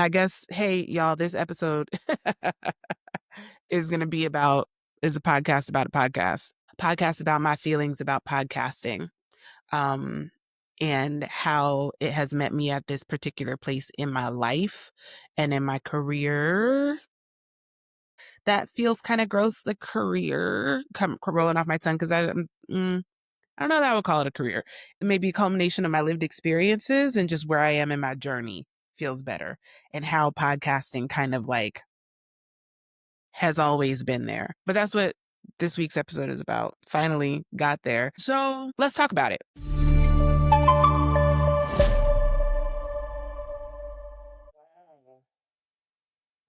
I guess, hey, y'all, this episode is going to be is a podcast about a podcast. Podcast about my feelings about podcasting, um, and how it has met me at this particular place in my life and in my career. That feels kind of gross, the career, rolling off my tongue, because I don't know that I would call it a career. It may be a culmination of my lived experiences and just where I am in my journey feels better, and how podcasting kind of like has always been there. But that's what this week's episode is about. Finally got there. So let's talk about it.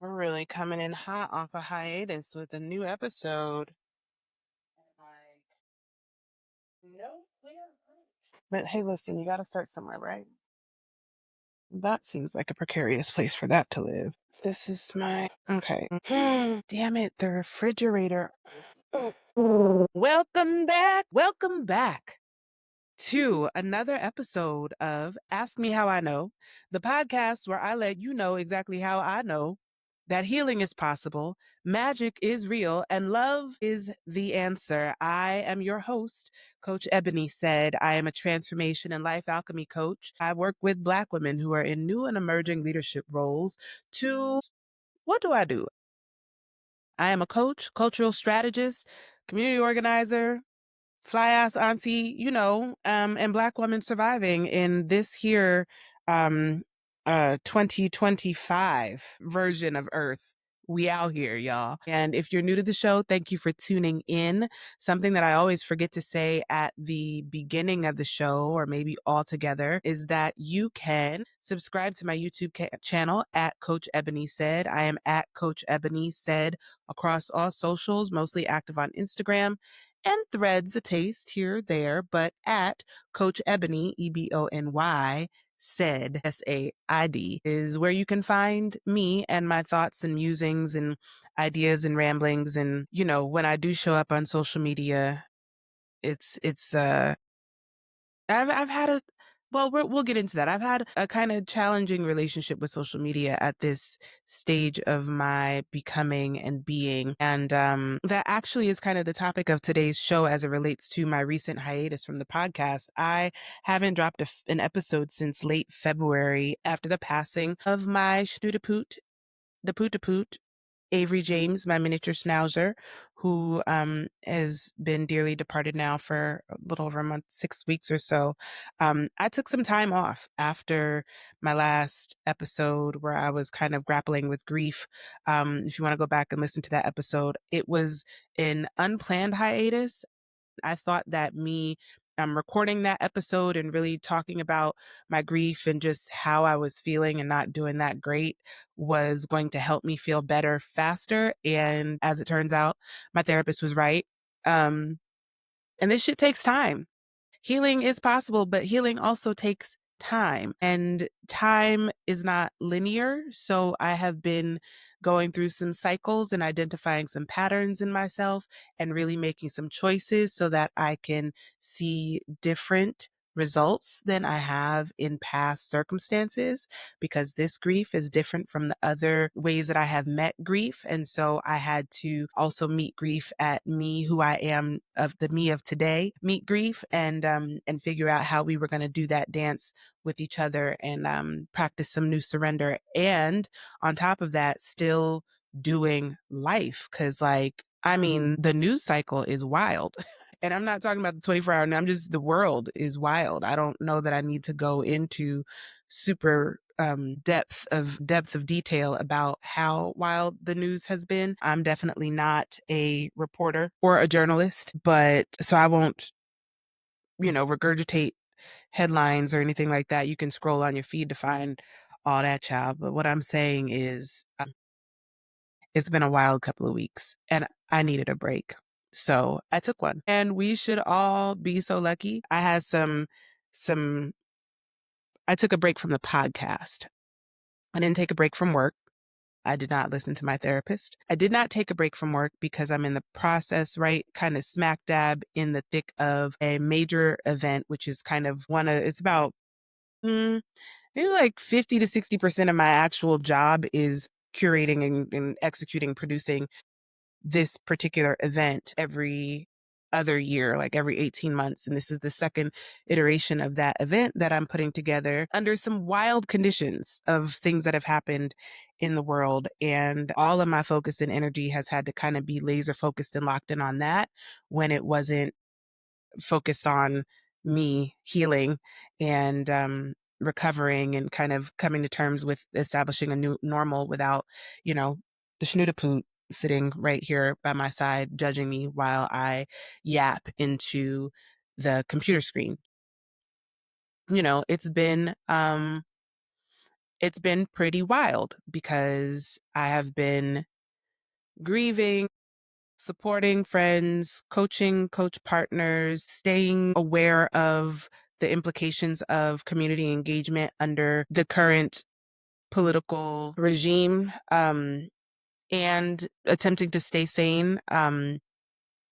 We're really coming in hot off a hiatus with a new episode. No clear. But hey, listen, you got to start somewhere, right? That seems like a precarious place for that to live. This is okay. Damn it, the refrigerator. Welcome back. Welcome back to another episode of Ask Me How I Know, the podcast where I let you know exactly how I know that healing is possible, magic is real, and love is the answer. I am your host, Coach Ebony said. I am a transformation and life alchemy coach. I work with Black women who are in new and emerging leadership roles to what do I do? I am a coach, cultural strategist, community organizer, fly ass auntie, and Black woman surviving in this here 2025 version of Earth. We out here, y'all. And if you're new to the show, thank you for tuning in. Something that I always forget to say at the beginning of the show, or maybe altogether, is that you can subscribe to my YouTube channel at Coach Ebony Said. I am at Coach Ebony Said across all socials, mostly active on Instagram and Threads a taste here or there, but at Coach Ebony, Ebony, said, SAID, is where you can find me and my thoughts and musings and ideas and ramblings. And, when I do show up on social media, it's I've had we'll get into that. I've had a kind of challenging relationship with social media at this stage of my becoming and being. And that actually is kind of the topic of today's show as it relates to my recent hiatus from the podcast. I haven't dropped an episode since late February after the passing of my schnoot the poot Avery James, my miniature schnauzer, who has been dearly departed now for a little over a month, 6 weeks or so. I took some time off after my last episode where I was kind of grappling with grief. If you want to go back and listen to that episode, it was an unplanned hiatus. I thought that me recording that episode and really talking about my grief and just how I was feeling and not doing that great was going to help me feel better faster. And as it turns out, my therapist was right. And this shit takes time. Healing is possible, but healing also takes time, and time is not linear. So I have been going through some cycles and identifying some patterns in myself and really making some choices so that I can see different results than I have in past circumstances, because this grief is different from the other ways that I have met grief. And so I had to also meet grief at me, who I am, of the me of today, meet grief and figure out how we were going to do that dance with each other and practice some new surrender. And on top of that, still doing life. Cause the news cycle is wild. And I'm not talking about the 24-hour, I'm just, the world is wild. I don't know that I need to go into super depth of detail about how wild the news has been. I'm definitely not a reporter or a journalist, but so I won't, regurgitate headlines or anything like that. You can scroll on your feed to find all that, child. But what I'm saying is, it's been a wild couple of weeks and I needed a break. So I took one, and we should all be so lucky. I had I took a break from the podcast. I didn't take a break from work. I did not listen to my therapist. I did not take a break from work because I'm in the process, right? Kind of smack dab in the thick of a major event, which is kind of it's about maybe like 50 to 60% of my actual job is curating and executing, producing this particular event every other year, like every 18 months. And this is the second iteration of that event that I'm putting together under some wild conditions of things that have happened in the world. And all of my focus and energy has had to kind of be laser focused and locked in on that when it wasn't focused on me healing and recovering and kind of coming to terms with establishing a new normal without, you know, the schnoodapoo sitting right here by my side, judging me while I yap into the computer screen. You know, it's been pretty wild because I have been grieving, supporting friends, coaching coach partners, staying aware of the implications of community engagement under the current political regime, and attempting to stay sane.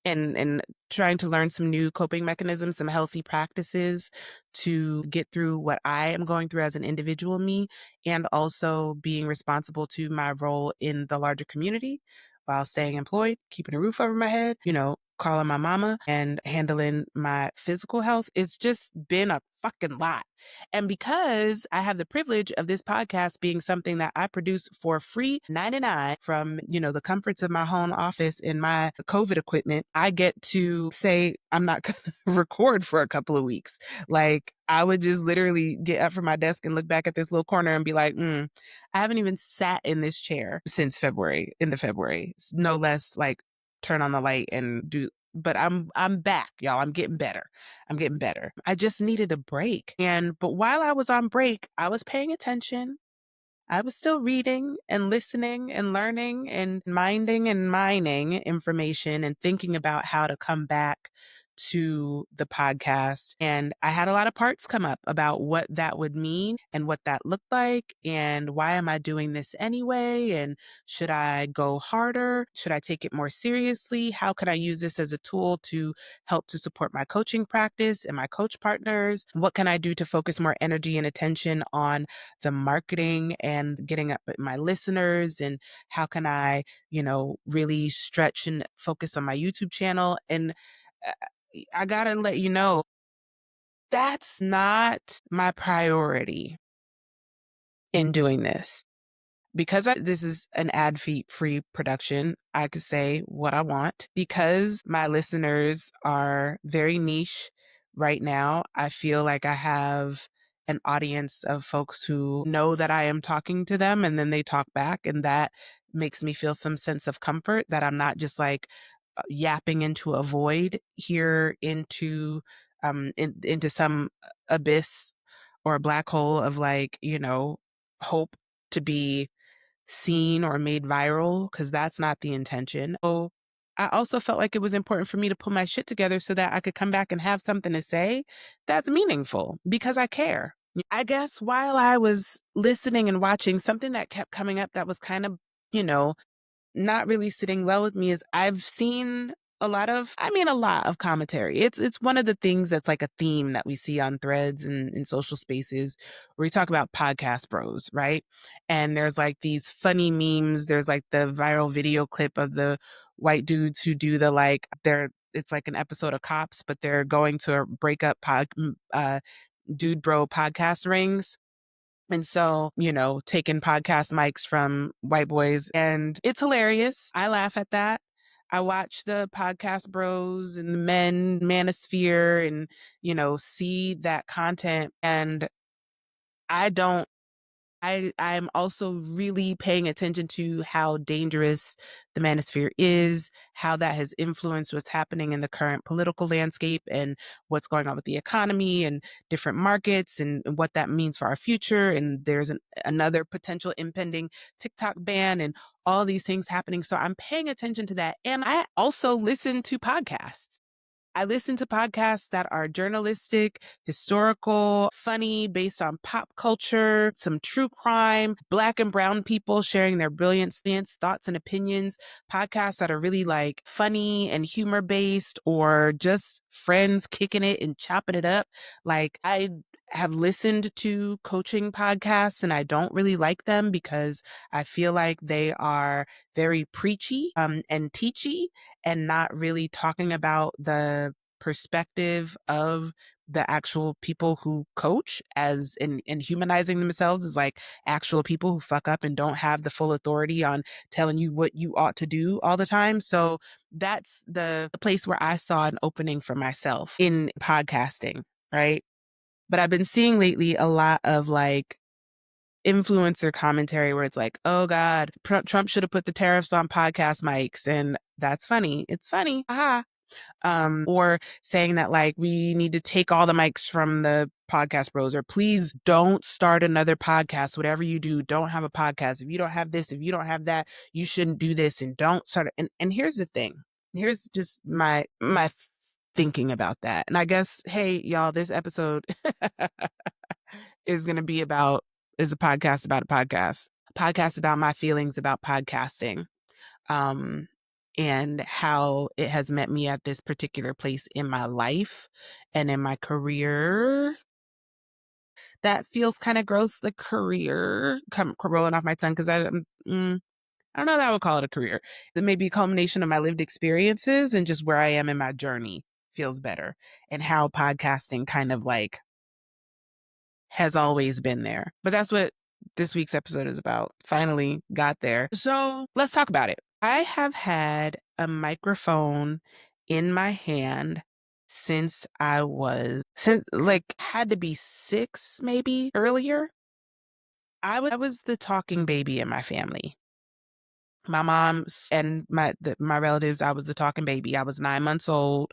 And trying to learn some new coping mechanisms, some healthy practices to get through what I am going through as an individual me, and also being responsible to my role in the larger community while staying employed, keeping a roof over my head, you know, calling my mama and handling my physical health. It's just been a fucking lot. And because I have the privilege of this podcast being something that I produce for free 99 from, you know, the comforts of my home office and my COVID equipment, I get to say I'm not going to record for a couple of weeks. Like I would just literally get up from my desk and look back at this little corner and be like, I haven't even sat in this chair since February, into February. No less like turn on the light and do, but I'm back, y'all. I'm getting better. I'm getting better. I just needed a break. But while I was on break, I was paying attention. I was still reading and listening and learning and minding and mining information and thinking about how to come back to the podcast. And I had a lot of parts come up about what that would mean and what that looked like. And why am I doing this anyway? And should I go harder? Should I take it more seriously? How can I use this as a tool to help to support my coaching practice and my coach partners? What can I do to focus more energy and attention on the marketing and getting up with my listeners? And how can I, you know, really stretch and focus on my YouTube channel? And uh, I gotta let you know, that's not my priority in doing this. Because this is an ad-free production, I could say what I want. Because my listeners are very niche right now, I feel like I have an audience of folks who know that I am talking to them and then they talk back. And that makes me feel some sense of comfort that I'm not just like yapping into a void here into some abyss or a black hole of like, you know, hope to be seen or made viral, because that's not the intention. So I also felt like it was important for me to pull my shit together so that I could come back and have something to say that's meaningful because I care. I guess while I was listening and watching, something that kept coming up that was kind of, you know, not really sitting well with me is I've seen a lot of commentary. It's one of the things that's like a theme that we see on threads and in social spaces where we talk about podcast bros, right? And there's like these funny memes. There's like the viral video clip of the white dudes who do the like it's like an episode of Cops, but they're going to a breakup dude bro podcast rings. And so, you know, taking podcast mics from white boys, and it's hilarious. I laugh at that. I watch the podcast bros and the manosphere and, you know, see that content. And I don't I'm also really paying attention to how dangerous the manosphere is, how that has influenced what's happening in the current political landscape and what's going on with the economy and different markets and what that means for our future. And there's another potential impending TikTok ban and all these things happening. So I'm paying attention to that. And I also listen to podcasts. I listen to podcasts that are journalistic, historical, funny, based on pop culture, some true crime, Black and brown people sharing their brilliant stance, thoughts, and opinions, podcasts that are really like funny and humor based or just friends kicking it and chopping it up. Like have listened to coaching podcasts and I don't really like them because I feel like they are very preachy and teachy and not really talking about the perspective of the actual people who coach as in humanizing themselves as like actual people who fuck up and don't have the full authority on telling you what you ought to do all the time. So that's the place where I saw an opening for myself in podcasting, right? But I've been seeing lately a lot of like influencer commentary where it's like, oh God, Trump should have put the tariffs on podcast mics. And that's funny. It's funny. Aha. Or saying that like we need to take all the mics from the podcast bros, or please don't start another podcast. Whatever you do, don't have a podcast. If you don't have this, if you don't have that, you shouldn't do this and don't start it. And here's the thing. Here's just my thinking about that. And I guess, hey, y'all, this episode is going to be is a podcast about a podcast about my feelings about podcasting, um, and how it has met me at this particular place in my life and in my career. That feels kind of gross, the career rolling off my tongue, because I don't know that I would call it a career. It may be a culmination of my lived experiences and just where I am in my journey feels better, and how podcasting kind of like has always been there. But that's what this week's episode is about. Finally got there. So let's talk about it. I have had a microphone in my hand since since like had to be 6, maybe earlier. I was the talking baby in my family. My mom's and my relatives, I was the talking baby. I was 9 months old.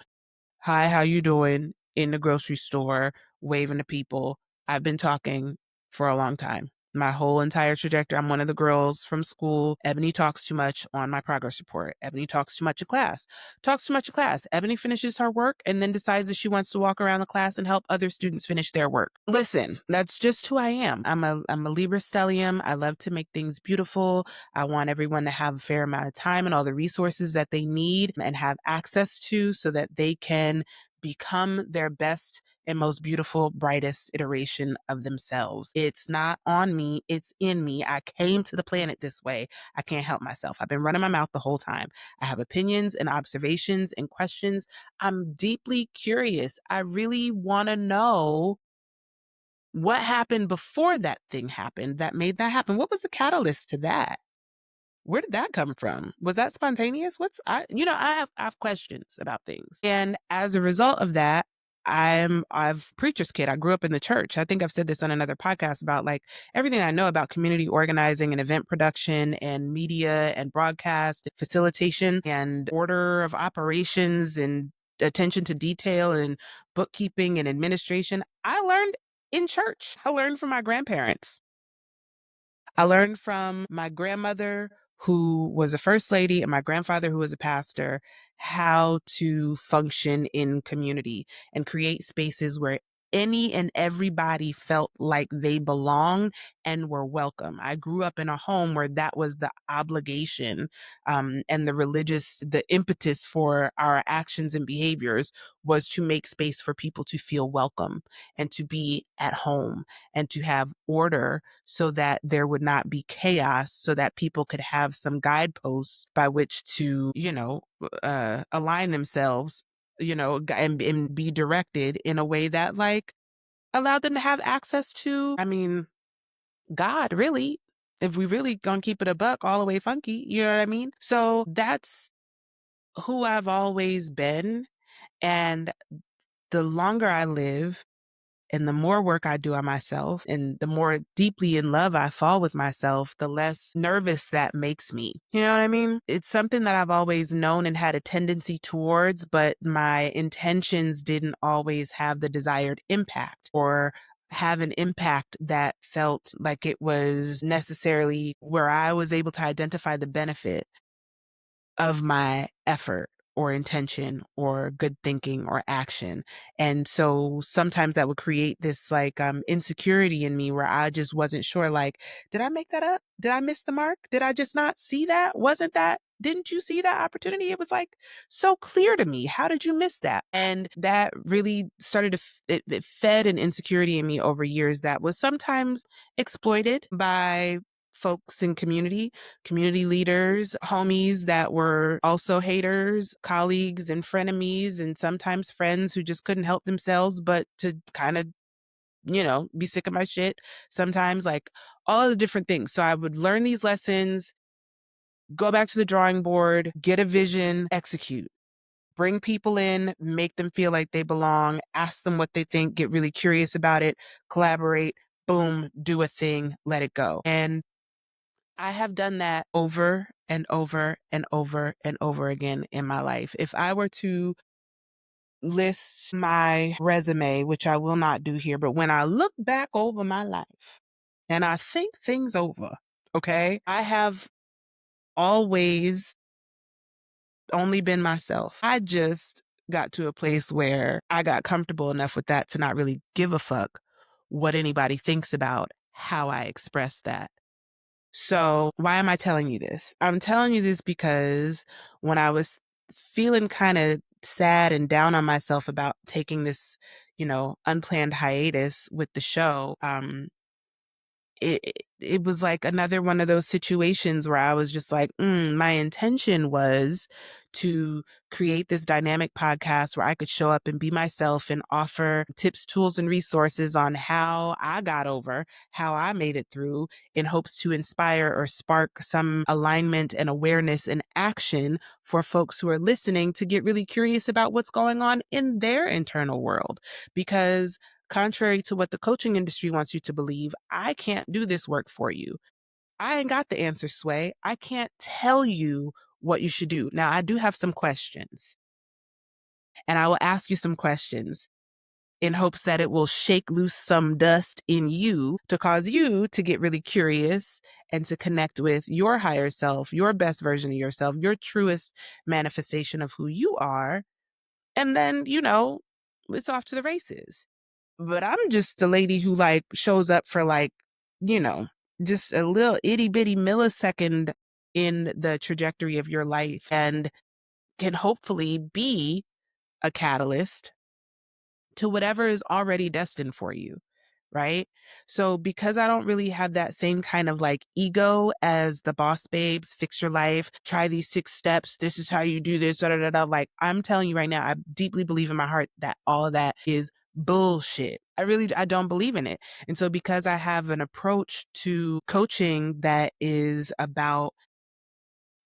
Hi, how you doing? In the grocery store, waving to people. I've been talking for a long time. My whole entire trajectory. I'm one of the girls from school. Ebony talks too much on my progress report. Ebony talks too much in class. Talks too much in class. Ebony finishes her work and then decides that she wants to walk around the class and help other students finish their work. Listen, that's just who I am. I'm a Libra stellium. I love to make things beautiful. I want everyone to have a fair amount of time and all the resources that they need and have access to so that they can become their best and most beautiful, brightest iteration of themselves. It's not on me, it's in me. I came to the planet this way. I can't help myself. I've been running my mouth the whole time. I have opinions and observations and questions. I'm deeply curious. I really want to know what happened before that thing happened that made that happen. What was the catalyst to that? Where did that come from? Was that spontaneous? I have questions about things. And as a result of that, I've preacher's kid. I grew up in the church. I think I've said this on another podcast about like everything I know about community organizing and event production and media and broadcast facilitation and order of operations and attention to detail and bookkeeping and administration. I learned in church. I learned from my grandparents. I learned from my grandmother, who was a first lady, and my grandfather, who was a pastor, how to function in community and create spaces where any and everybody felt like they belong and were welcome. I grew up in a home where that was the obligation, and the impetus for our actions and behaviors was to make space for people to feel welcome and to be at home and to have order so that there would not be chaos, so that people could have some guideposts by which to, align themselves, and be directed in a way that like allowed them to have access to, God, really, if we really gonna keep it a buck all the way funky, you know what I mean? So that's who I've always been. And the longer I live, and the more work I do on myself and the more deeply in love I fall with myself, the less nervous that makes me. You know what I mean? It's something that I've always known and had a tendency towards, but my intentions didn't always have the desired impact or have an impact that felt like it was necessarily where I was able to identify the benefit of my effort or intention or good thinking or action. And so sometimes that would create this like insecurity in me where I just wasn't sure, like, did I make that up? Did I miss the mark? Did I just not see that? Wasn't that didn't you see that opportunity? It was like so clear to me. How did you miss that? And that really started to, it fed an insecurity in me over years that was sometimes exploited by folks in community leaders, homies that were also haters, colleagues and frenemies, and sometimes friends who just couldn't help themselves but to kind of, be sick of my shit sometimes, like all of the different things. So I would learn these lessons, go back to the drawing board, get a vision, execute. Bring people in, make them feel like they belong, ask them what they think, get really curious about it, collaborate, boom, do a thing, let it go. And I have done that over and over and over and over again in my life. If I were to list my resume, which I will not do here, but when I look back over my life and I think things over, okay, I have always only been myself. I just got to a place where I got comfortable enough with that to not really give a fuck what anybody thinks about how I express that. So, why am I telling you this? I'm telling you this because when I was feeling kind of sad and down on myself about taking this, unplanned hiatus with the show, it was like another one of those situations where I was just like, my intention was to create this dynamic podcast where I could show up and be myself and offer tips, tools, and resources on how I got over, how I made it through, in hopes to inspire or spark some alignment and awareness and action for folks who are listening to get really curious about what's going on in their internal world. Because contrary to what the coaching industry wants you to believe, I can't do this work for you. I ain't got the answer, Sway. I can't tell you what you should do. Now, I do have some questions, and I will ask you some questions in hopes that it will shake loose some dust in you to cause you to get really curious and to connect with your higher self, your best version of yourself, your truest manifestation of who you are. And then, it's off to the races. But I'm just a lady who like shows up for like, you know, just a little itty bitty millisecond in the trajectory of your life and can hopefully be a catalyst to whatever is already destined for you. Right. So because I don't really have that same kind of like ego as the boss babes, fix your life, try these 6 steps. This is how you do this. Da, da, da, da. Like I'm telling you right now, I deeply believe in my heart that all of that is bullshit. I don't believe in it. And so because I have an approach to coaching that is about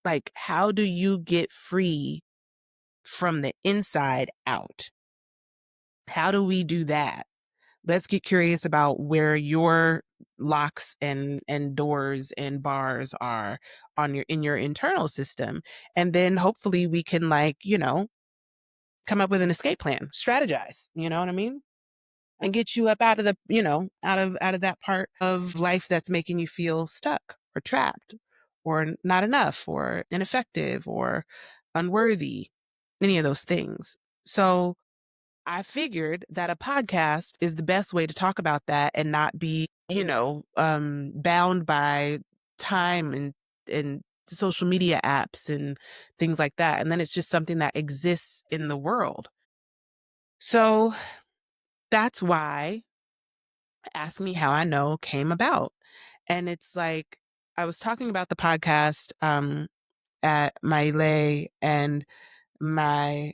like, how do you get free from the inside out? How do we do that? Let's get curious about where your locks and doors and bars are on your internal system. And then hopefully we can like, come up with an escape plan, strategize, you know what I mean? And get you up out of the, out of that part of life that's making you feel stuck or trapped or not enough or ineffective or unworthy, any of those things. So I figured that a podcast is the best way to talk about that and not be, bound by time and social media apps and things like that. And then it's just something that exists in the world. So that's why Ask Me How I Know came about. And it's like I was talking about the podcast at my lay, and my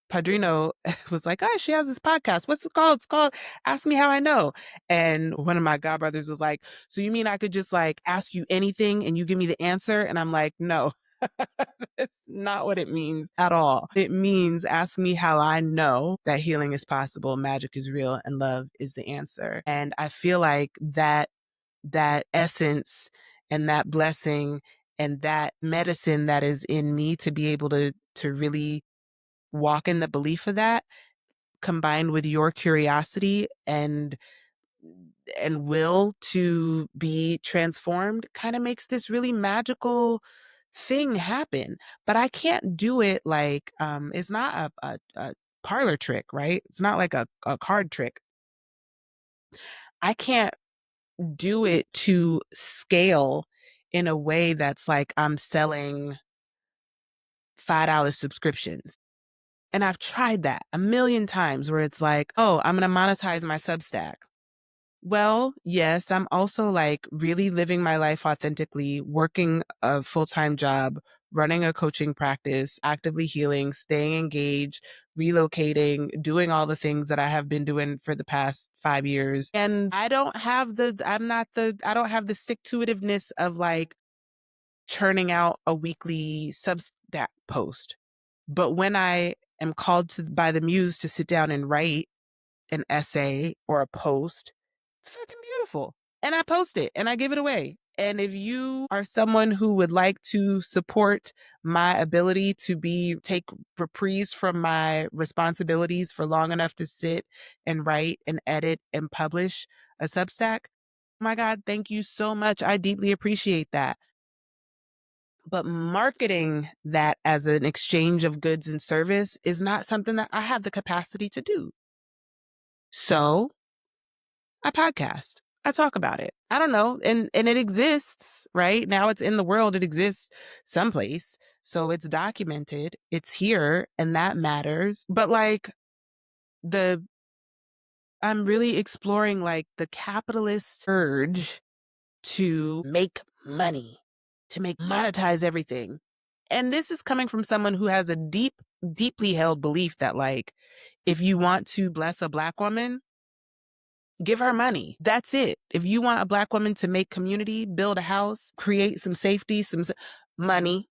padrino was like, "Oh, she has this podcast. What's it called? It's called Ask Me How I Know." And one of my godbrothers was like, "So you mean I could just like ask you anything and you give me the answer?" And I'm like, "No." That's not what it means at all. It means ask me how I know that healing is possible, magic is real, and love is the answer. And I feel like that essence and that blessing and that medicine that is in me to be able to really walk in the belief of that, combined with your curiosity and will to be transformed, kind of makes this really magical thing happen. But I can't do it like it's not a parlor trick, right? It's not like a card trick. I can't do it to scale in a way that's like I'm selling $5 subscriptions. And I've tried that a million times where it's like, oh, I'm going to monetize my Substack. Well, yes, I'm also like really living my life authentically, working a full time job, running a coaching practice, actively healing, staying engaged, relocating, doing all the things that I have been doing for the past 5 years. And I don't have the stick to itiveness of like churning out a weekly Substack post. But when I am called to by the muse to sit down and write an essay or a post, it's fucking beautiful. And I post it and I give it away. And if you are someone who would like to support my ability to take reprise from my responsibilities for long enough to sit and write and edit and publish a Substack, oh my God, thank you so much. I deeply appreciate that. But marketing that as an exchange of goods and service is not something that I have the capacity to do. So I podcast. I talk about it. I don't know. And it exists, right? Now it's in the world. It exists someplace. So it's documented. It's here and that matters. But like the I'm really exploring like the capitalist urge to make money, to make monetize everything. And this is coming from someone who has a deeply held belief that like if you want to bless a Black woman, give her money. That's it. If you want a Black woman to make community, build a house, create some safety, money,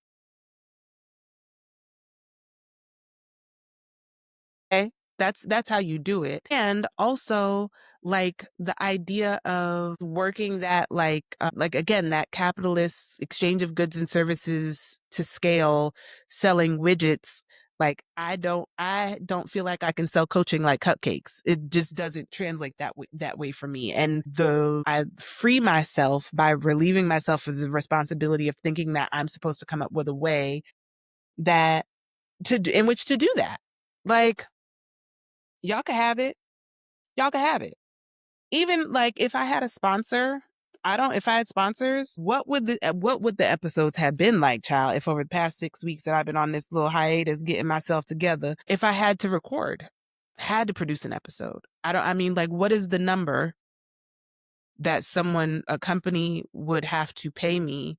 okay? That's how you do it. And also like the idea of working that like again that capitalist exchange of goods and services to scale, selling widgets. Like I don't feel like I can sell coaching like cupcakes. It just doesn't translate that way for me. And I free myself by relieving myself of the responsibility of thinking that I'm supposed to come up with a way that in which to do that. Like y'all can have it. Y'all can have it. Even like if I had a sponsor, if I had sponsors, what would the episodes have been like, child, if over the past 6 weeks that I've been on this little hiatus getting myself together, if I had to record, had to produce an episode. I mean, like, what is the number that a company would have to pay me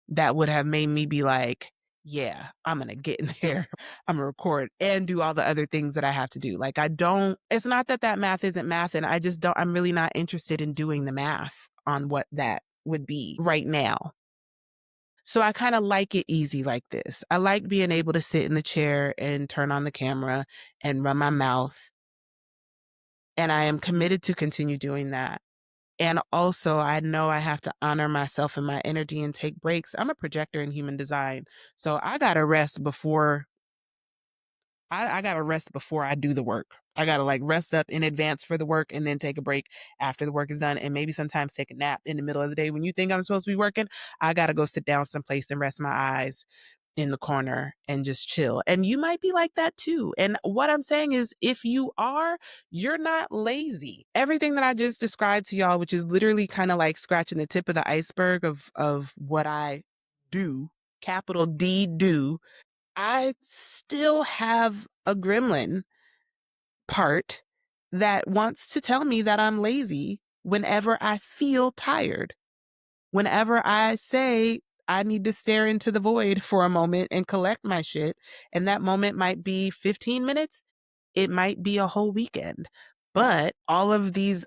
that would have made me be like, yeah, I'm going to get in there. I'm going to record and do all the other things that I have to do. Like, it's not that math isn't math. And I'm really not interested in doing the math on what that would be right now. So I kind of like it easy like this. I like being able to sit in the chair and turn on the camera and run my mouth. And I am committed to continue doing that. And also, I know I have to honor myself and my energy and take breaks. I'm a projector in human design. So I got to rest before I got to rest before I do the work. I got to like rest up in advance for the work and then take a break after the work is done. And maybe sometimes take a nap in the middle of the day. When you think I'm supposed to be working, I got to go sit down someplace and rest my eyes in the corner and just chill. And you might be like that too. And what I'm saying is, if you are, you're not lazy. Everything that I just described to y'all, which is literally kind of like scratching the tip of the iceberg of what I do, capital D do, I still have a gremlin part that wants to tell me that I'm lazy whenever I feel tired. Whenever I say I need to stare into the void for a moment and collect my shit, and that moment might be 15 minutes, it might be a whole weekend. But all this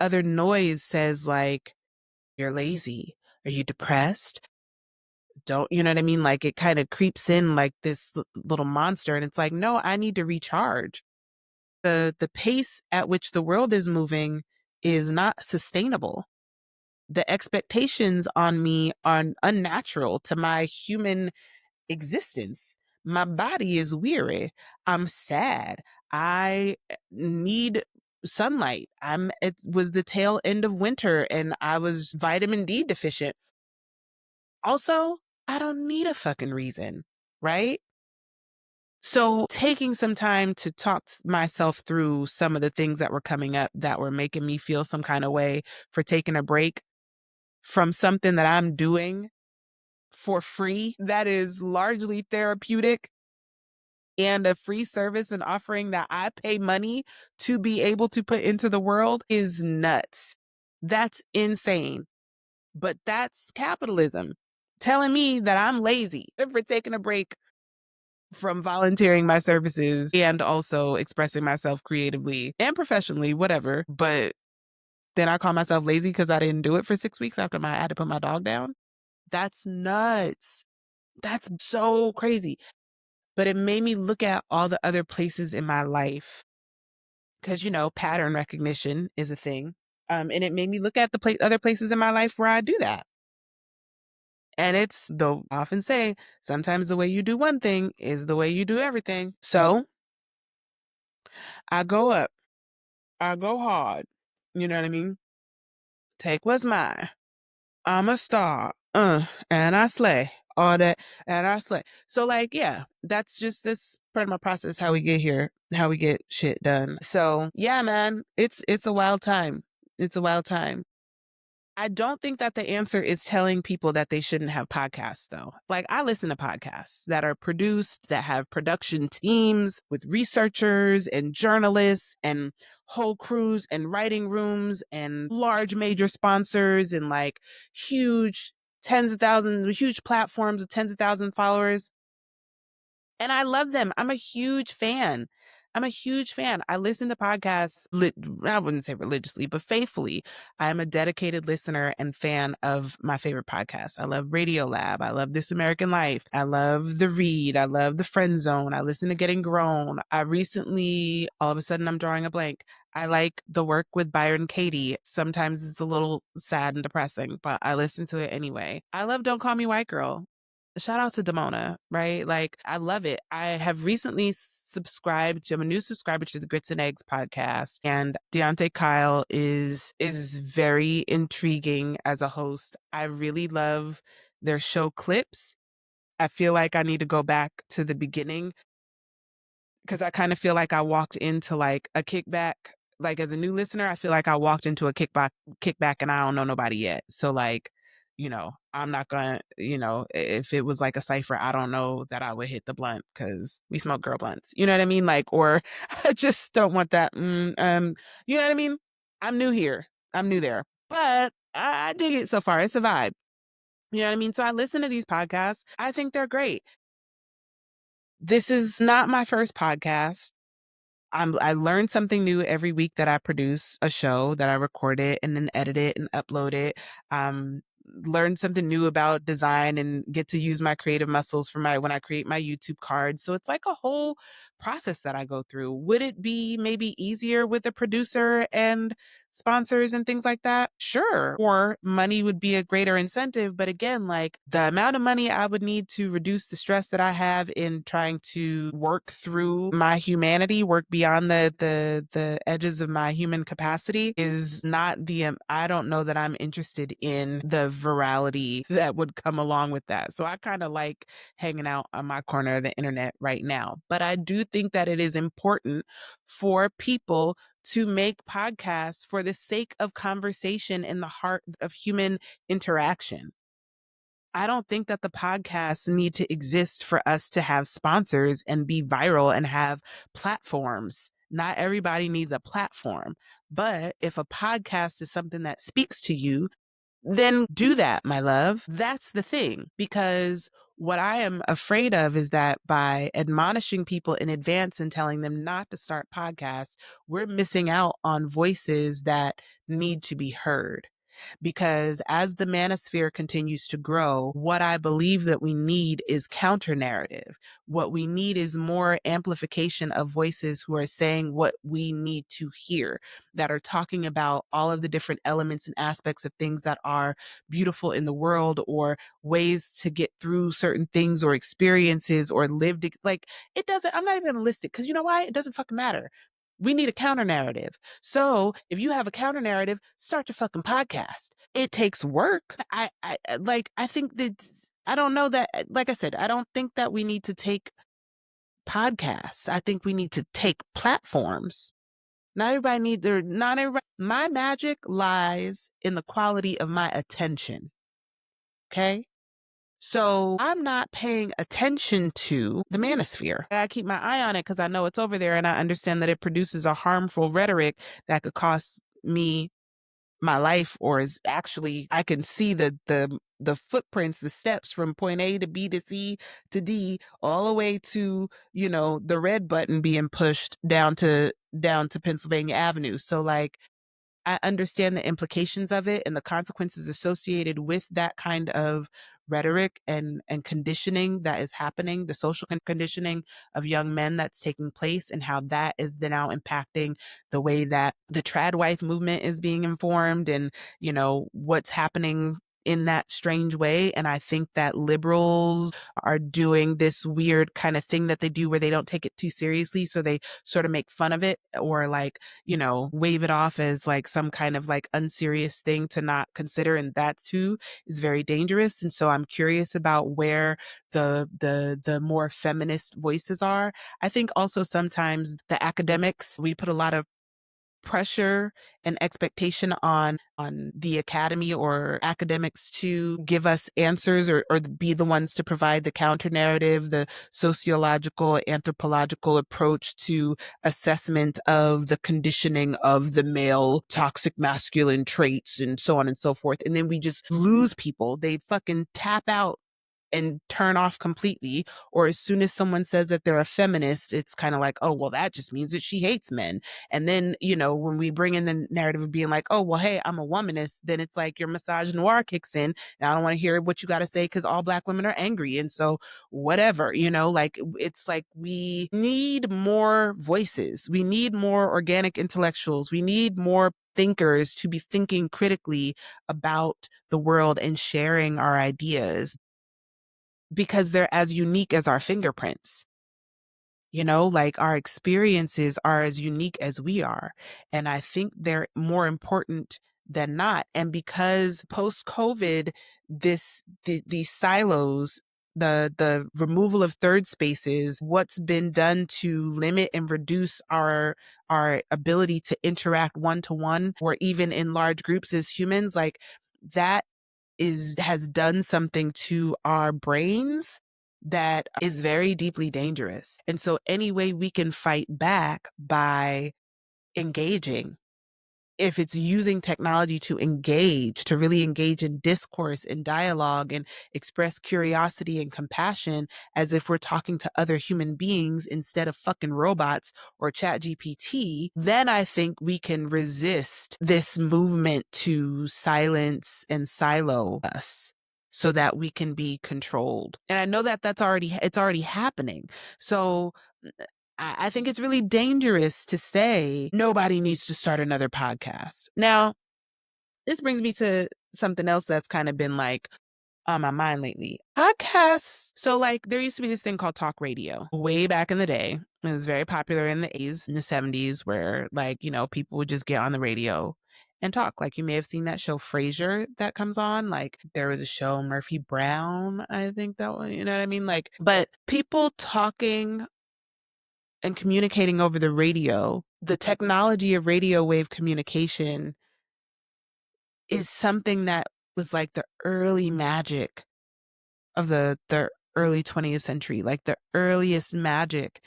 other noise says like, you're lazy. Are you depressed? Don't, you know what I mean? Like it kind of creeps in like this little monster. And it's like, no, I need to recharge. The pace at which the world is moving is not sustainable. The expectations on me are unnatural to my human existence. My body is weary. I'm sad. I need sunlight. It was the tail end of winter and I was vitamin D deficient. Also, I don't need a fucking reason, right? So taking some time to talk myself through some of the things that were coming up that were making me feel some kind of way for taking a break from something that I'm doing for free that is largely therapeutic and a free service and offering that I pay money to be able to put into the world is nuts. That's insane. But that's capitalism telling me that I'm lazy for taking a break from volunteering my services and also expressing myself creatively and professionally, whatever. But then I call myself lazy because I didn't do it for 6 weeks after I had to put my dog down. That's nuts. That's so crazy. But it made me look at all the other places in my life because, pattern recognition is a thing. And it made me look at the other places in my life where I do that. And it's, though I often say, sometimes the way you do one thing is the way you do everything. So I go up, I go hard. You know what I mean? Take what's mine. I'm a star. And I slay. All that. And I slay. So, like, yeah, that's just this part of my process, how we get here, how we get shit done. So, yeah, man, it's a wild time. It's a wild time. I don't think that the answer is telling people that they shouldn't have podcasts, though. Like, I listen to podcasts that are produced, that have production teams with researchers and journalists and whole crews and writing rooms and large major sponsors and like huge tens of thousands, huge platforms with tens of thousands of followers. And I love them. I'm a huge fan. I'm a huge fan. I listen to podcasts, I wouldn't say religiously, but faithfully. I am a dedicated listener and fan of my favorite podcasts. I love Radio Lab. I love This American Life. I love The Read. I love The Friend Zone. I listen to Getting Grown. I recently, all of a sudden, I'm drawing a blank. I like the work with Byron Katie. Sometimes it's a little sad and depressing, but I listen to it anyway. I love Don't Call Me White Girl. Shout out to Damona, right? Like, I love it. I have recently I'm a new subscriber to the Grits and Eggs podcast, and Deontay Kyle is very intriguing as a host. I really love their show clips. I feel like I need to go back to the beginning because I kind of feel like I walked into like a kickback. Like, as a new listener, I feel like I walked into a kickback and I don't know nobody yet. So like, I'm not gonna, if it was like a cipher, I don't know that I would hit the blunt because we smoke girl blunts. You know what I mean? Like, or I just don't want that. You know what I mean? I'm new here. I'm new there, but I dig it so far. It's a vibe. You know what I mean? So I listen to these podcasts. I think they're great. This is not my first podcast. I learn something new every week that I produce a show, that I record it and then edit it and upload it. Learn something new about design and get to use my creative muscles for when I create my YouTube cards. So it's like a whole process that I go through. Would it be maybe easier with a producer and sponsors and things like that? Sure. Or money would be a greater incentive. But again, like, the amount of money I would need to reduce the stress that I have in trying to work through my humanity, work beyond the edges of my human capacity is not I don't know that I'm interested in the virality that would come along with that. So I kind of like hanging out on my corner of the internet right now. But I do think that it is important for people to make podcasts for the sake of conversation in the heart of human interaction. I don't think that the podcasts need to exist for us to have sponsors and be viral and have platforms. Not everybody needs a platform. But if a podcast is something that speaks to you, then do that, my love. That's the thing. Because what I am afraid of is that by admonishing people in advance and telling them not to start podcasts, we're missing out on voices that need to be heard. Because as the manosphere continues to grow, what I believe that we need is counter narrative. What we need is more amplification of voices who are saying what we need to hear, that are talking about all of the different elements and aspects of things that are beautiful in the world, or ways to get through certain things or experiences or lived. Like, it doesn't, I'm not even gonna list it because you know why? It doesn't fucking matter. We need a counter narrative. So if you have a counter narrative, start your fucking podcast. It takes work. I think that, I don't know that, like I said, I don't think that we need to take podcasts. I think we need to take platforms. Not everybody. My magic lies in the quality of my attention. Okay. So I'm not paying attention to the manosphere. I keep my eye on it because I know it's over there and I understand that it produces a harmful rhetoric that could cost me my life, or is actually, I can see the footprints, the steps from point A to B to C to D, all the way to, the red button being pushed down to Pennsylvania Avenue. So like, I understand the implications of it and the consequences associated with that kind of rhetoric and conditioning that is happening, the social conditioning of young men that's taking place, and how that is then now impacting the way that the trad wife movement is being informed, and what's happening in that strange way. And I think that liberals are doing this weird kind of thing that they do where they don't take it too seriously, so they sort of make fun of it, or like, wave it off as like some kind of like unserious thing to not consider. And that too is very dangerous. And so I'm curious about where the more feminist voices are. I think also sometimes the academics, we put a lot of pressure and expectation on the academy or academics to give us answers, or be the ones to provide the counter narrative, the sociological, anthropological approach to assessment of the conditioning of the male toxic masculine traits and so on and so forth. And then we just lose people. They fucking tap out and turn off completely. Or as soon as someone says that they're a feminist, it's kind of like, oh, well, that just means that she hates men. And then, when we bring in the narrative of being like, oh, well, hey, I'm a womanist, then it's like your misogynoir kicks in. And I don't want to hear what you got to say because all Black women are angry. And so whatever, like, it's like we need more voices. We need more organic intellectuals. We need more thinkers to be thinking critically about the world and sharing our ideas, because they're as unique as our fingerprints. Like, our experiences are as unique as we are. And I think they're more important than not. And because post COVID, these silos, the removal of third spaces, what's been done to limit and reduce our ability to interact one to one, or even in large groups as humans, like, that has done something to our brains that is very deeply dangerous. And so any way we can fight back by engaging, if it's using technology to engage, to really engage in discourse and dialogue and express curiosity and compassion as if we're talking to other human beings instead of fucking robots or chat GPT, then I think we can resist this movement to silence and silo us so that we can be controlled. And I know that it's already happening. So I think it's really dangerous to say nobody needs to start another podcast. Now, this brings me to something else that's kind of been like on my mind lately. Podcasts. So, like, there used to be this thing called talk radio way back in the day. It was very popular in the 80s and the 70s, where, like, people would just get on the radio and talk. Like, you may have seen that show Frasier that comes on. Like, there was a show Murphy Brown, I think that one, you know what I mean? Like, but people talking and communicating over the radio, the technology of radio wave communication is something that was like the early magic of the early 20th century, like the earliest magic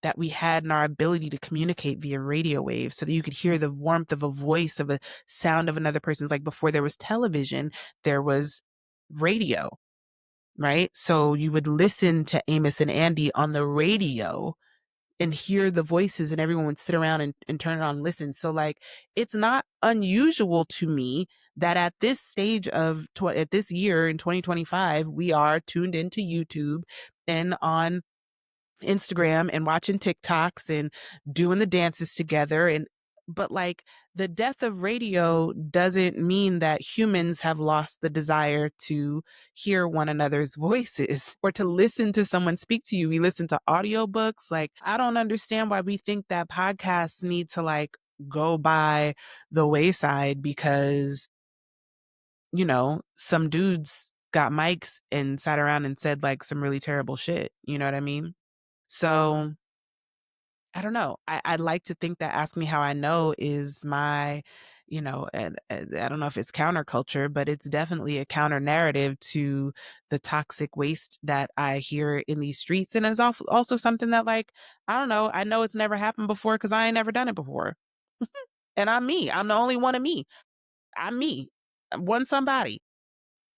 that we had in our ability to communicate via radio waves, so that you could hear the warmth of a voice, of a sound of another person's. Like, before there was television, there was radio, right? So you would listen to Amos and Andy on the radio and hear the voices, and everyone would sit around and turn it on and listen. So like, it's not unusual to me that at this stage of at this year in 2025, we are tuned into YouTube and on Instagram and watching TikToks and doing the dances together. But like, the death of radio doesn't mean that humans have lost the desire to hear one another's voices or to listen to someone speak to you. We listen to audiobooks. Like, I don't understand why we think that podcasts need to like go by the wayside because, some dudes got mics and sat around and said like some really terrible shit. You know what I mean? So I don't know. I'd like to think that Ask Me How I Know is my and I don't know if it's counterculture, but it's definitely a counter narrative to the toxic waste that I hear in these streets. And it's also something that, like, I don't know, I know it's never happened before because I ain't never done it before. And I'm me. I'm the only one of me. I'm me. I'm one somebody.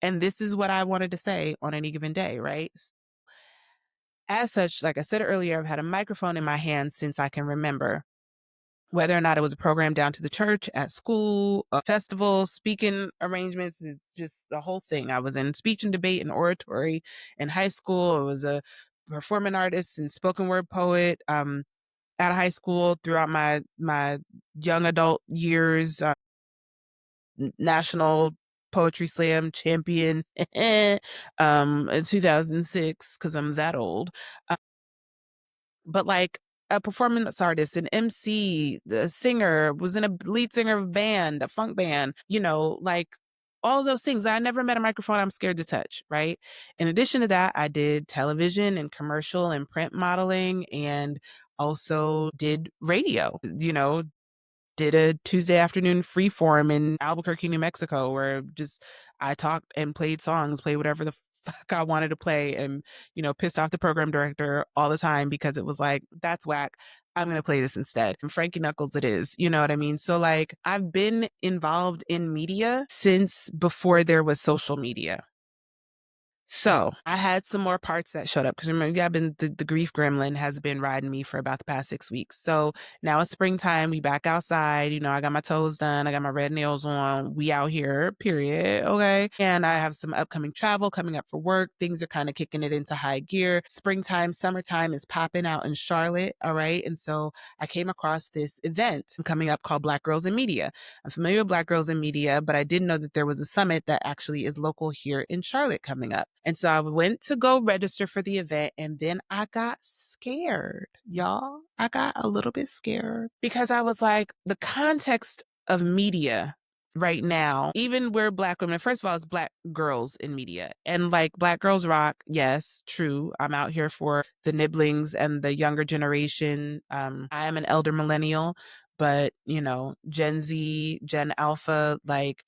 And this is what I wanted to say on any given day, right? As such, like I said earlier, I've had a microphone in my hand since I can remember. Whether or not it was a program down to the church, at school, a festival, speaking arrangements, it's just the whole thing. I was in speech and debate and oratory in high school. I was a performing artist and spoken word poet out of high school throughout my young adult years. National Poetry Slam champion in 2006 because I'm that old. But like a performance artist, an MC, a singer, was in a lead singer of a band, a funk band, like all those things. I never met a microphone I'm scared to touch, right? In addition to that, I did television and commercial and print modeling and also did radio, did a Tuesday afternoon free forum in Albuquerque, New Mexico, where just I talked and played songs, played whatever the fuck I wanted to play, and pissed off the program director all the time because it was like, that's whack. I'm gonna play this instead. And Frankie Knuckles it is. You know what I mean? So like I've been involved in media since before there was social media. So I had some more parts that showed up because remember, I've been the grief gremlin has been riding me for about the past 6 weeks. So now it's springtime. We back outside. I got my toes done. I got my red nails on. We out here, period. Okay. And I have some upcoming travel coming up for work. Things are kind of kicking it into high gear. Springtime, summertime is popping out in Charlotte. All right. And so I came across this event coming up called Black Girls in Media. I'm familiar with Black Girls in Media, but I didn't know that there was a summit that actually is local here in Charlotte coming up. And so I went to go register for the event, and then I got scared, y'all. I got a little bit scared because I was like, the context of media right now, even where Black women, first of all, it's Black girls in media. And like Black girls rock, yes, true. I'm out here for the nibblings and the younger generation. I am an elder millennial, but Gen Z, Gen Alpha, like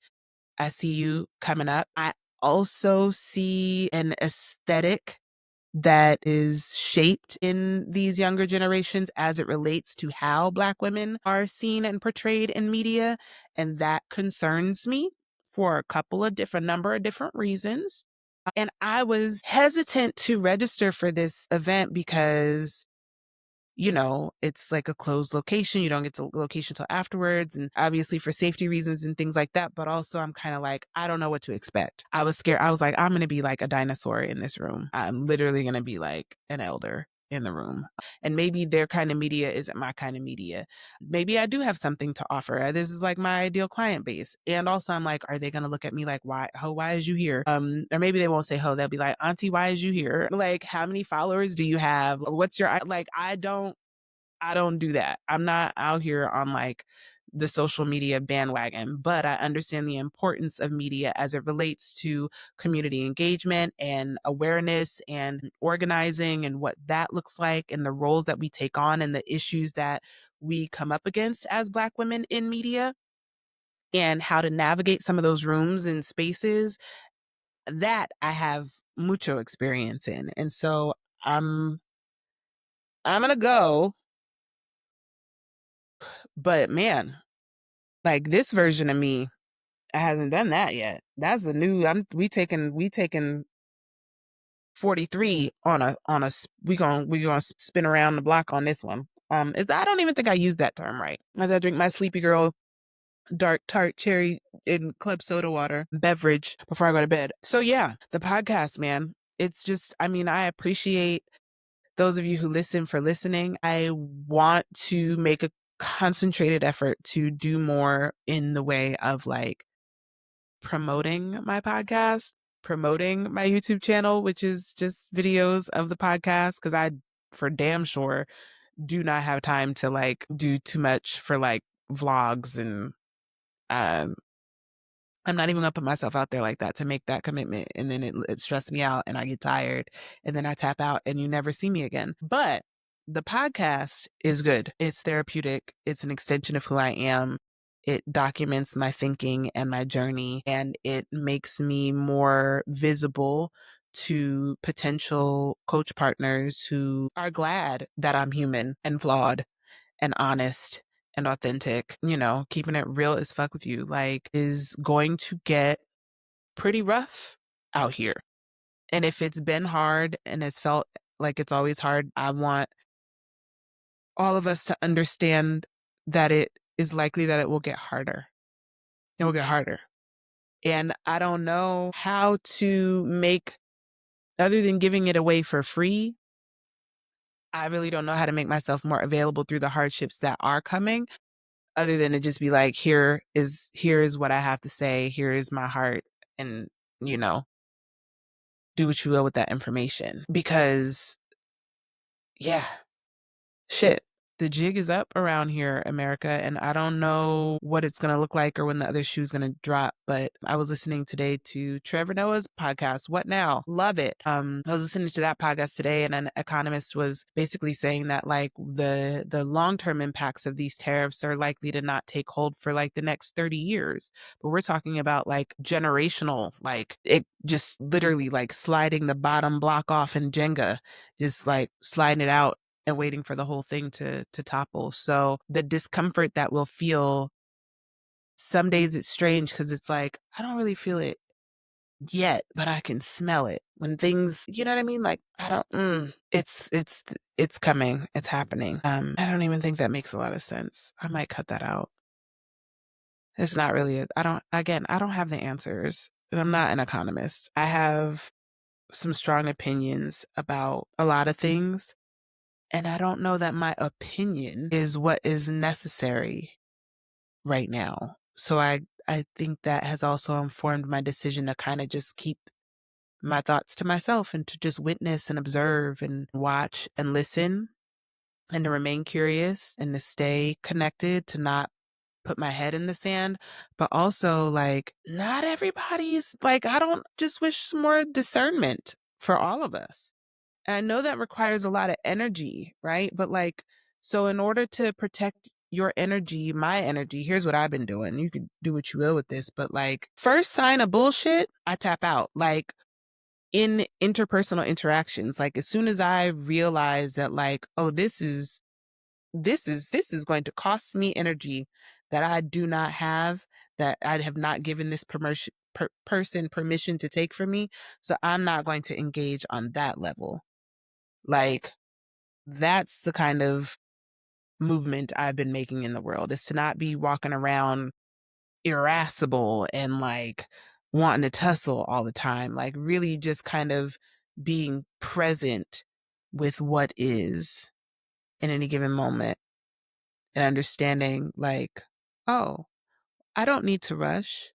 I see you coming up. I also see an aesthetic that is shaped in these younger generations as it relates to how Black women are seen and portrayed in media. And that concerns me for number of different reasons. And I was hesitant to register for this event because it's like a closed location. You don't get the location till afterwards. And obviously for safety reasons and things like that. But also I'm kind of like, I don't know what to expect. I was scared. I was like, I'm going to be like a dinosaur in this room. I'm literally going to be like an elder in the room. And maybe their kind of media isn't my kind of media. Maybe I do have something to offer. This is like my ideal client base. And also I'm like, are they going to look at me like, why is you here? Or maybe they won't say ho, they'll be like, auntie, why is you here? Like, how many followers do you have? What's your, like, I don't do that. I'm not out here on like the social media bandwagon, but I understand the importance of media as it relates to community engagement and awareness and organizing and what that looks like and the roles that we take on and the issues that we come up against as Black women in media and how to navigate some of those rooms and spaces that I have mucho experience in. And so I'm going to go, but man, like this version of me hasn't done that yet. That's a new. We taking 43 we gonna spin around the block on this one. I don't even think I used that term right. As I drink my Sleepy Girl dark tart cherry in club soda water beverage before I go to bed. So yeah, the podcast, man. It's just, I mean, I appreciate those of you who listen for listening. I want to make a concentrated effort to do more in the way of like promoting my podcast, promoting my YouTube channel, which is just videos of the podcast. Cause I, for damn sure, do not have time to like do too much for like vlogs and, um, I'm not even gonna put myself out there like that to make that commitment. And then it stressed me out and I get tired and then I tap out and you never see me again. But the podcast is good. It's therapeutic. It's an extension of who I am. It documents my thinking and my journey, and it makes me more visible to potential coach partners who are glad that I'm human and flawed and honest and authentic. Keeping it real as fuck with you, like, is going to get pretty rough out here. And if it's been hard and it's felt like it's always hard, I want all of us to understand that it is likely that it will get harder. It will get harder. And I don't know how to make, other than giving it away for free, I really don't know how to make myself more available through the hardships that are coming, other than to just be like, here is what I have to say, here is my heart, and do what you will with that information. Because yeah, shit. The jig is up around here, America, and I don't know what it's going to look like or when the other shoe's going to drop. But I was listening today to Trevor Noah's podcast, What Now? Love it. I was listening to that podcast today, and an economist was basically saying that, like, the long-term impacts of these tariffs are likely to not take hold for like the next 30 years. But we're talking about like generational, like it just literally like sliding the bottom block off in Jenga, just like sliding it out and waiting for the whole thing to topple. So the discomfort that we'll feel, some days it's strange because it's like, I don't really feel it yet, but I can smell it. When things, you know what I mean? Like, I don't, it's coming. It's happening. I don't even think that makes a lot of sense. I might cut that out. It's not really, I don't have the answers. And I'm not an economist. I have some strong opinions about a lot of things. And I don't know that my opinion is what is necessary right now. So I think that has also informed my decision to kind of just keep my thoughts to myself and to just witness and observe and watch and listen and to remain curious and to stay connected, to not put my head in the sand. But also, like, not everybody's like, I don't just wish some more discernment for all of us. And I know that requires a lot of energy, right? But like, so in order to protect your energy, my energy, here's what I've been doing. You could do what you will with this, but like, first sign of bullshit, I tap out. Like, in interpersonal interactions, like as soon as I realize that, like, oh, this is going to cost me energy that I do not have, that I have not given this person permission to take from me. So I'm not going to engage on that level. Like, that's the kind of movement I've been making in the world, is to not be walking around irascible and like wanting to tussle all the time. Like, really just kind of being present with what is in any given moment and understanding, like, oh, I don't need to rush.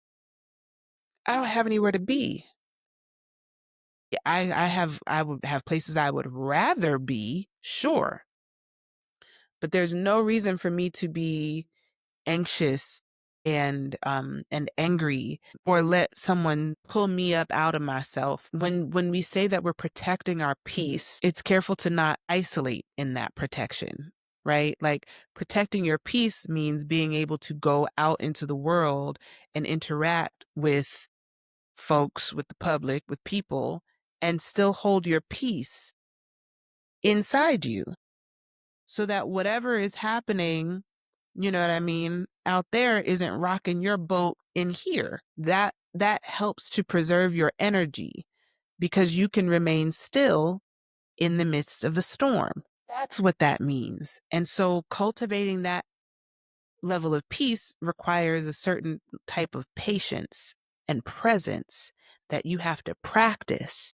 I don't have anywhere to be. I would have places I would rather be, sure. But there's no reason for me to be anxious and angry, or let someone pull me up out of myself. When we say that we're protecting our peace, it's careful to not isolate in that protection, right? Like, protecting your peace means being able to go out into the world and interact with folks, with the public, with people, and still hold your peace inside you, so that whatever is happening, you know what I mean, out there isn't rocking your boat in here. That helps to preserve your energy, because you can remain still in the midst of the storm. That's what that means. And so cultivating that level of peace requires a certain type of patience and presence that you have to practice,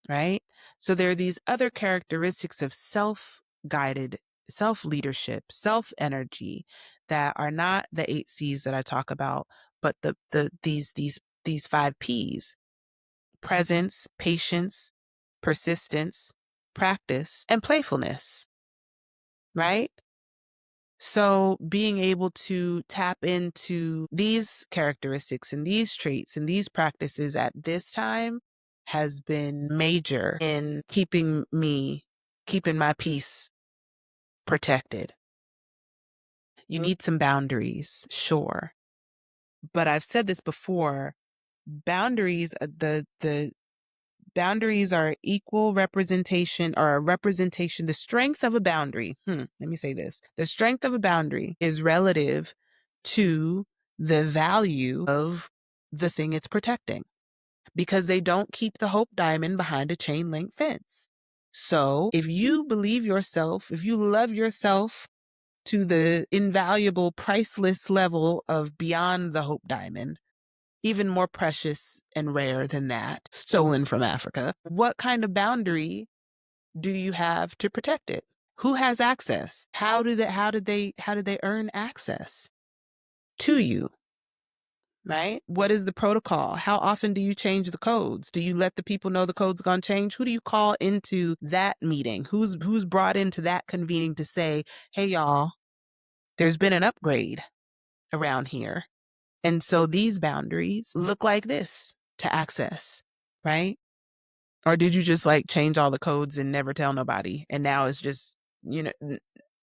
right? So there are these other characteristics of self-guided, self-leadership, self-energy, that are not the 8 C's that I talk about, but these 5 P's: presence, patience, persistence, practice, and playfulness, right? So being able to tap into these characteristics and these traits and these practices at this time has been major in keeping my peace protected. You need some boundaries, sure. But I've said this before, boundaries, the boundaries are equal representation or a representation. The strength of a boundary, let me say this. The strength of a boundary is relative to the value of the thing it's protecting, because they don't keep the Hope Diamond behind a chain link fence. So if you believe yourself, if you love yourself to the invaluable, priceless level of beyond the Hope Diamond, even more precious and rare than that, stolen from Africa, what kind of boundary do you have to protect it? Who has access? How did they earn access to you? Right? What is the protocol? How often do you change the codes? Do you let the people know the code's gonna change? Who do you call into that meeting? Who's brought into that convening to say, hey y'all, there's been an upgrade around here. And so these boundaries look like this to access, right? Or did you just like change all the codes and never tell nobody? And now it's just,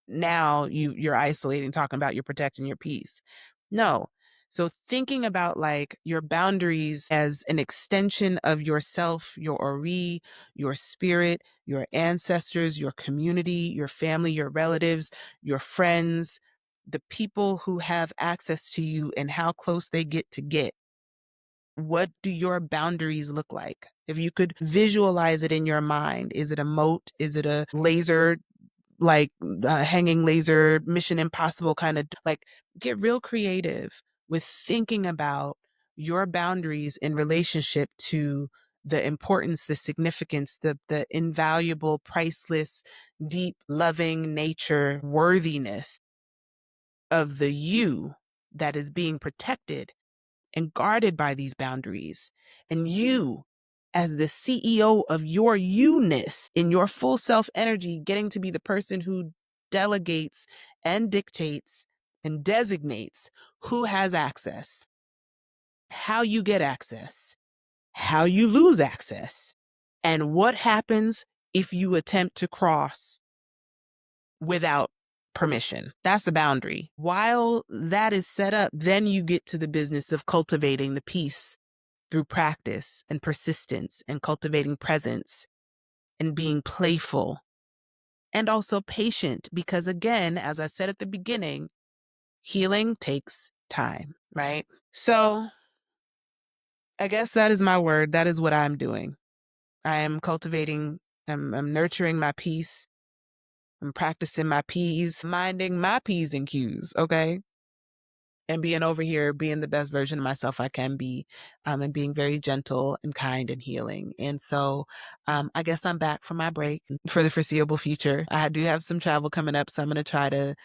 now you're isolating, talking about you're protecting your peace. No. So thinking about like your boundaries as an extension of yourself, your ori, your spirit, your ancestors, your community, your family, your relatives, your friends, the people who have access to you and how close they get to get. What do your boundaries look like? If you could visualize it in your mind, is it a moat? Is it a laser, like hanging laser, Mission Impossible kind of, like, get real creative with thinking about your boundaries in relationship to the importance, the significance, the invaluable, priceless, deep, loving nature, worthiness of the you that is being protected and guarded by these boundaries. And you, as the CEO of your you-ness in your full self energy, getting to be the person who delegates and dictates and designates who has access, how you get access, how you lose access, and what happens if you attempt to cross without permission. That's a boundary. While that is set up, then you get to the business of cultivating the peace through practice and persistence and cultivating presence and being playful and also patient. Because again, as I said at the beginning, healing takes time, right? So I guess that is my word. That is what I'm doing. I am cultivating, I'm nurturing my peace. I'm practicing my P's, minding my P's and Q's, okay? And being over here, being the best version of myself I can be, and being very gentle and kind and healing. And so I guess I'm back from my break for the foreseeable future. I do have some travel coming up, so I'm going to try to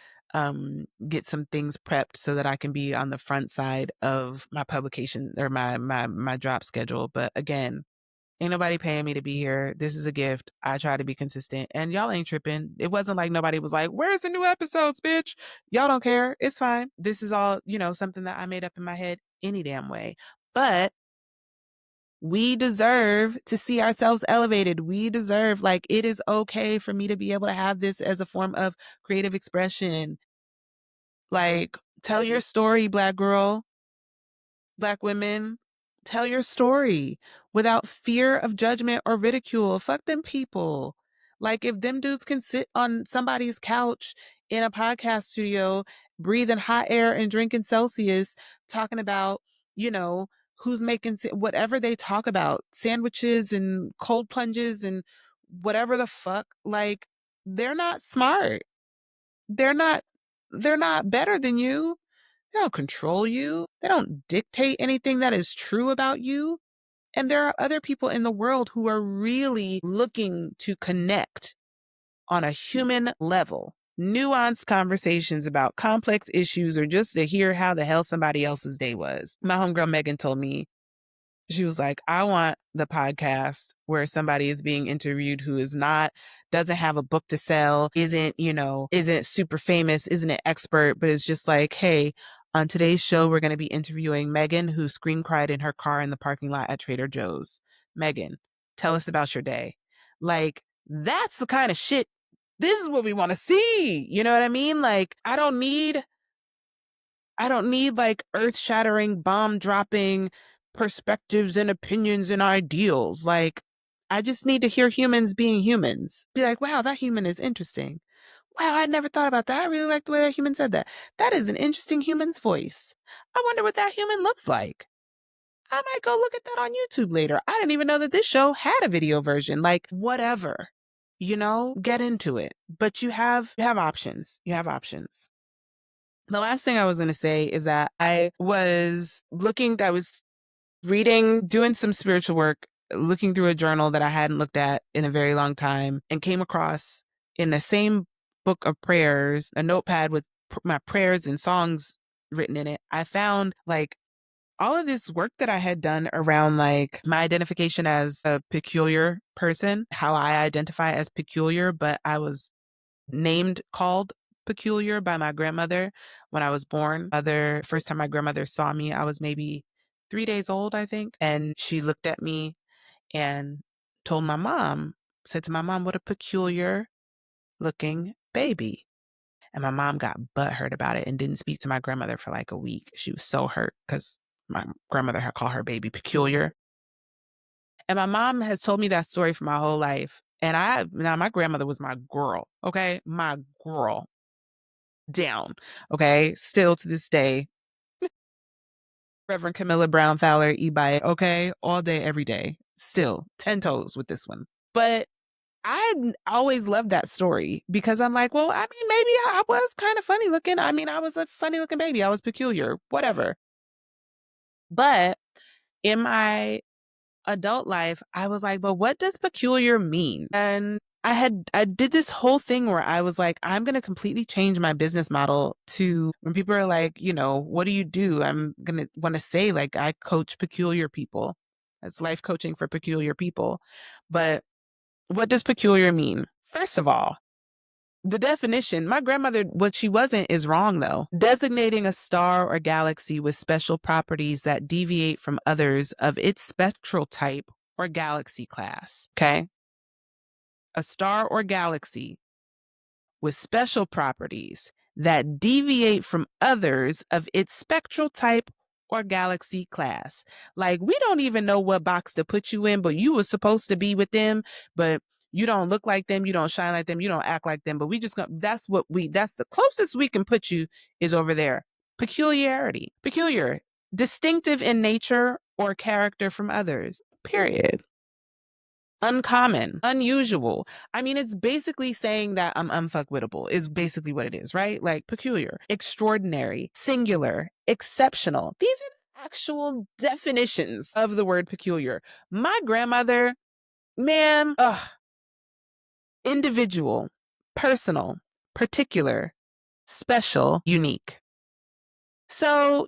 get some things prepped so that I can be on the front side of my publication or my drop schedule. But again, ain't nobody paying me to be here. This is a gift. I try to be consistent and y'all ain't tripping. It wasn't like nobody was like, where's the new episodes, bitch? Y'all don't care. It's fine. This is all, something that I made up in my head any damn way. But we deserve to see ourselves elevated. We deserve, like, it is okay for me to be able to have this as a form of creative expression. Like, tell your story, Black girl. Black women, tell your story without fear of judgment or ridicule. Fuck them people. Like, if them dudes can sit on somebody's couch in a podcast studio, breathing hot air and drinking Celsius, talking about, who's making whatever they talk about, sandwiches and cold plunges and whatever the fuck, like, they're not smart. They're not, they're not better than you. They don't control you. They don't dictate anything that is true about you. And there are other people in the world who are really looking to connect on a human level, nuanced conversations about complex issues, or just to hear how the hell somebody else's day was. My homegirl Megan told me, she was like, I want the podcast where somebody is being interviewed who doesn't have a book to sell, isn't super famous, isn't an expert, but it's just like, hey, on today's show, we're going to be interviewing Megan, who scream cried in her car in the parking lot at Trader Joe's. Megan, tell us about your day. Like, that's the kind of shit. This is what we want to see. You know what I mean? Like, I don't need I don't need like earth-shattering, bomb-dropping perspectives and opinions and ideals. Like, I just need to hear humans being humans. Be like, wow, that human is interesting. Wow, I never thought about that. I really like the way that human said that. That is an interesting human's voice. I wonder what that human looks like. I might go look at that on YouTube later. I didn't even know that this show had a video version. Like, whatever. Get into it. But you have options. You have options. The last thing I was going to say is that I was reading, doing some spiritual work, looking through a journal that I hadn't looked at in a very long time, and came across in the same book of prayers, a notepad with my prayers and songs written in it. I found like all of this work that I had done around like my identification as a peculiar person, how I identify as peculiar, but I was called peculiar by my grandmother when I was born. First time my grandmother saw me, I was maybe 3 days old, I think. And she looked at me and said to my mom, what a peculiar looking baby. And my mom got butthurt about it and didn't speak to my grandmother for like a week. She was so hurt because my grandmother had called her baby peculiar. And my mom has told me that story for my whole life. And now my grandmother was my girl, okay? My girl down, okay? Still to this day, Reverend Camilla Brown Fowler, e-bike, okay? All day, every day. Still 10 toes with this one. But I always loved that story because I'm like, well, I mean, maybe I was kind of funny looking. I mean, I was a funny looking baby. I was peculiar, whatever. But in my adult life, I was like, but what does peculiar mean? And I did this whole thing where I was like, I'm going to completely change my business model to when people are like, what do you do? I'm going to want to say like, I coach peculiar people. It's life coaching for peculiar people. But what does peculiar mean? First of all, the definition, my grandmother, what she wasn't is wrong though. Designating a star or galaxy with special properties that deviate from others of its spectral type or galaxy class. Okay. A star or galaxy with special properties that deviate from others of its spectral type or galaxy class. Like, we don't even know what box to put you in, but you were supposed to be with them, but you don't look like them, you don't shine like them, you don't act like them, but that's the closest we can put you is over there. Peculiarity, peculiar, distinctive in nature or character from others, period. Uncommon, unusual. I mean, it's basically saying that I'm unfuckwittable is basically what it is, right? Like peculiar, extraordinary, singular, exceptional. These are actual definitions of the word peculiar. My grandmother, man, individual, personal, particular, special, unique. So,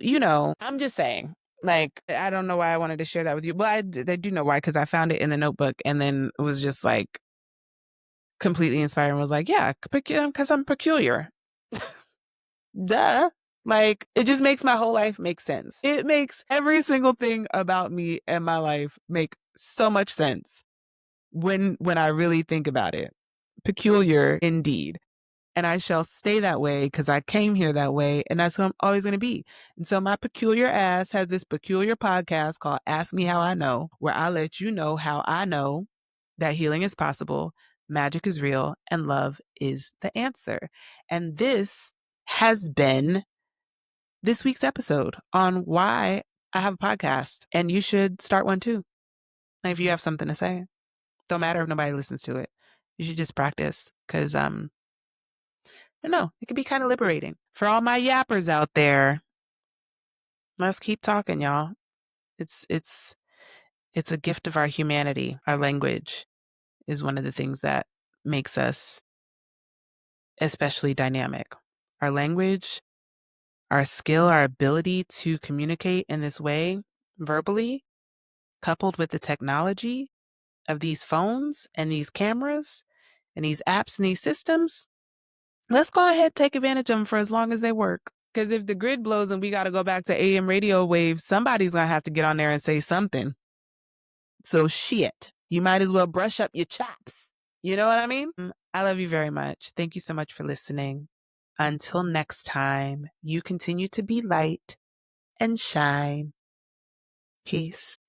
I'm just saying, like, I don't know why I wanted to share that with you. Well, I do know why, because I found it in a notebook and then it was just like completely inspired and was like, yeah, because I'm peculiar. Duh. Like, it just makes my whole life make sense. It makes every single thing about me and my life make so much sense when I really think about it. Peculiar indeed. And I shall stay that way because I came here that way and that's who I'm always going to be. And so my peculiar ass has this peculiar podcast called Ask Me How I Know, where I let you know how I know that healing is possible, magic is real, and love is the answer. And this has been this week's episode on why I have a podcast. And you should start one too. If you have something to say, don't matter if nobody listens to it. You should just practice because I don't know. It can be kind of liberating. For all my yappers out there, let's keep talking, y'all. It's a gift of our humanity. Our language is one of the things that makes us especially dynamic. Our language, our skill, our ability to communicate in this way verbally, coupled with the technology of these phones and these cameras and these apps and these systems, let's go ahead and take advantage of them for as long as they work. Because if the grid blows and we got to go back to AM radio waves, somebody's going to have to get on there and say something. So shit, you might as well brush up your chops. You know what I mean? I love you very much. Thank you so much for listening. Until next time, you continue to be light and shine. Peace.